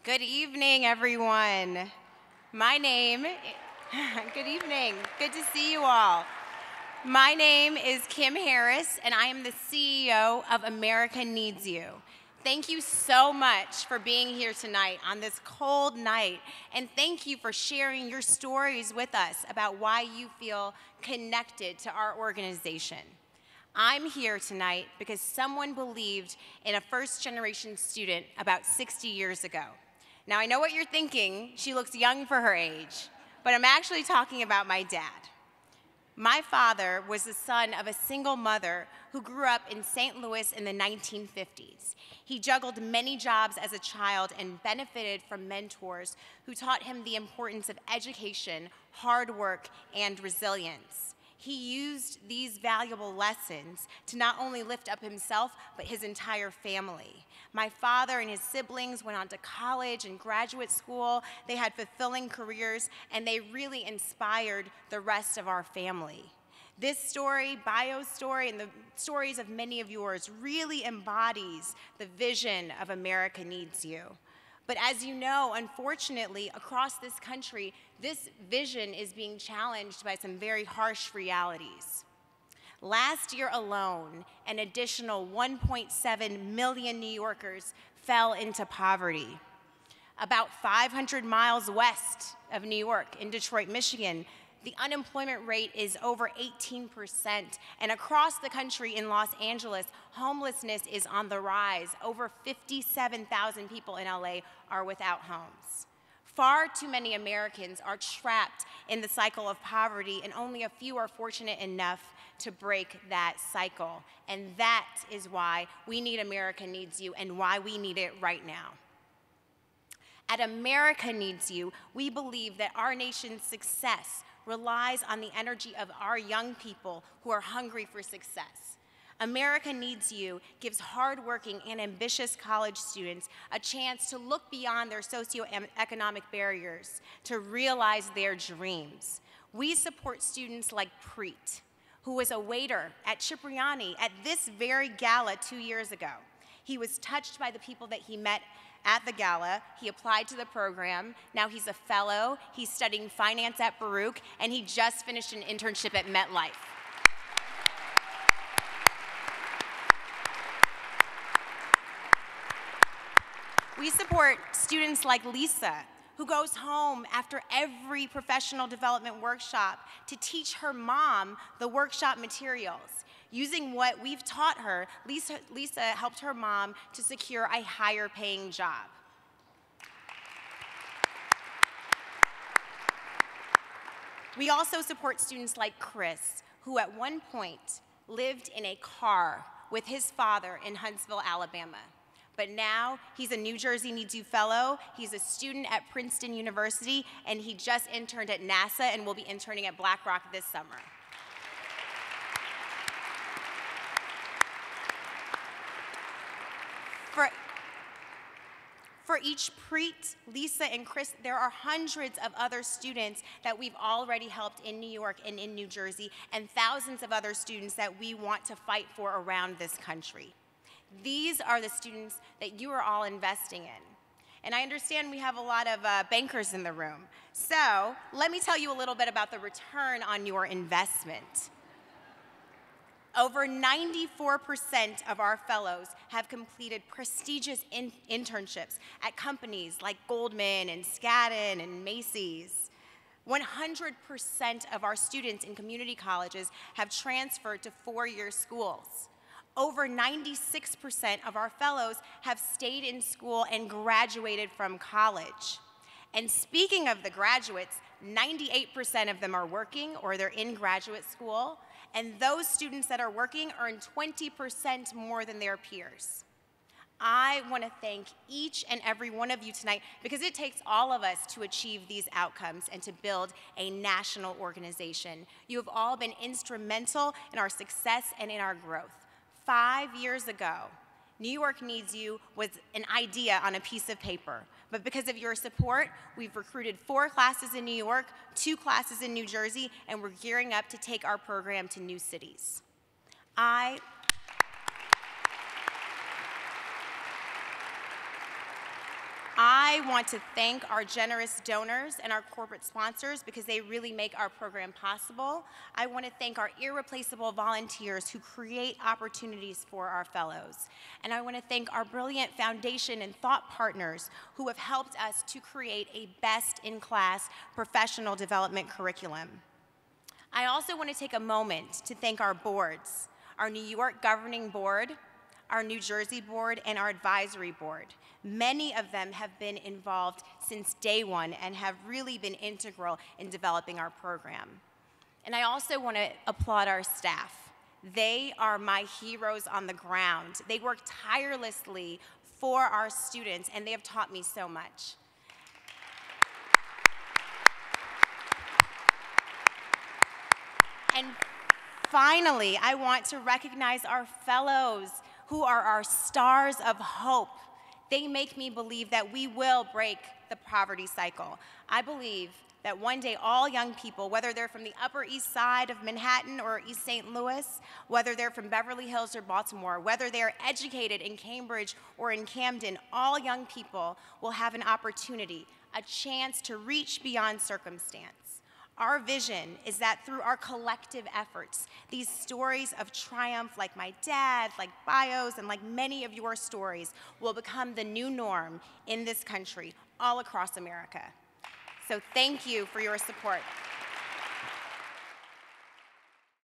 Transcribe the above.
Good evening, everyone. Good evening. Good to see you all. My name is Kim Harris, and I am the CEO of America Needs You. Thank you so much for being here tonight on this cold night, and thank you for sharing your stories with us about why you feel connected to our organization. I'm here tonight because someone believed in a first-generation student about 60 years ago. Now, I know what you're thinking. She looks young for her age, but I'm actually talking about my dad. My father was the son of a single mother who grew up in St. Louis in the 1950s. He juggled many jobs as a child and benefited from mentors who taught him the importance of education, hard work, and resilience. He used these valuable lessons to not only lift up himself, but his entire family. My father and his siblings went on to college and graduate school. They had fulfilling careers, and they really inspired the rest of our family. This story, Bio's story, and the stories of many of yours really embodies the vision of America Needs You. But as you know, unfortunately, across this country, this vision is being challenged by some very harsh realities. Last year alone, an additional 1.7 million New Yorkers fell into poverty. About 500 miles west of New York, in Detroit, Michigan, the unemployment rate is over 18%, and across the country in Los Angeles, homelessness is on the rise. Over 57,000 people in LA are without homes. Far too many Americans are trapped in the cycle of poverty, and only a few are fortunate enough to break that cycle. And that is why we need America Needs You and why we need it right now. At America Needs You, we believe that our nation's success relies on the energy of our young people who are hungry for success. America Needs You gives hardworking and ambitious college students a chance to look beyond their socioeconomic barriers to realize their dreams. We support students like Preet, who was a waiter at Cipriani at this very gala 2 years ago. He was touched by the people that he met at the gala. He applied to the program. Now he's a fellow. He's studying finance at Baruch, and he just finished an internship at MetLife. We support students like Lisa, who goes home after every professional development workshop to teach her mom the workshop materials. Using what we've taught her, Lisa helped her mom to secure a higher paying job. We also support students like Chris, who at one point lived in a car with his father in Huntsville, Alabama. But now he's a New Jersey Needs You Fellow, he's a student at Princeton University, and he just interned at NASA and will be interning at BlackRock this summer. For each Preet, Lisa, and Chris, there are hundreds of other students that we've already helped in New York and in New Jersey, and thousands of other students that we want to fight for around this country. These are the students that you are all investing in. And I understand we have a lot of bankers in the room. So let me tell you a little bit about the return on your investment. Over 94% of our fellows have completed prestigious internships at companies like Goldman and Skadden and Macy's. 100% of our students in community colleges have transferred to four-year schools. Over 96% of our fellows have stayed in school and graduated from college. And speaking of the graduates, 98% of them are working or they're in graduate school. And those students that are working earn 20% more than their peers. I want to thank each and every one of you tonight because it takes all of us to achieve these outcomes and to build a national organization. You have all been instrumental in our success and in our growth. 5 years ago, New York Needs You was an idea on a piece of paper. But because of your support, we've recruited 4 classes in New York, 2 classes in New Jersey, and we're gearing up to take our program to new cities. I I want to thank our generous donors and our corporate sponsors because they really make our program possible. I want to thank our irreplaceable volunteers who create opportunities for our fellows. And I want to thank our brilliant foundation and thought partners who have helped us to create a best-in-class professional development curriculum. I also want to take a moment to thank our boards, our New York Governing Board, our New Jersey Board, and our Advisory Board. Many of them have been involved since day one and have really been integral in developing our program. And I also want to applaud our staff. They are my heroes on the ground. They work tirelessly for our students, and they have taught me so much. And finally, I want to recognize our fellows who are our stars of hope. They make me believe that we will break the poverty cycle. I believe that one day all young people, whether they're from the Upper East Side of Manhattan or East St. Louis, whether they're from Beverly Hills or Baltimore, whether they're educated in Cambridge or in Camden, all young people will have an opportunity, a chance to reach beyond circumstance. Our vision is that through our collective efforts, these stories of triumph, like my dad, like Bio's, and like many of your stories, will become the new norm in this country, all across America. So thank you for your support.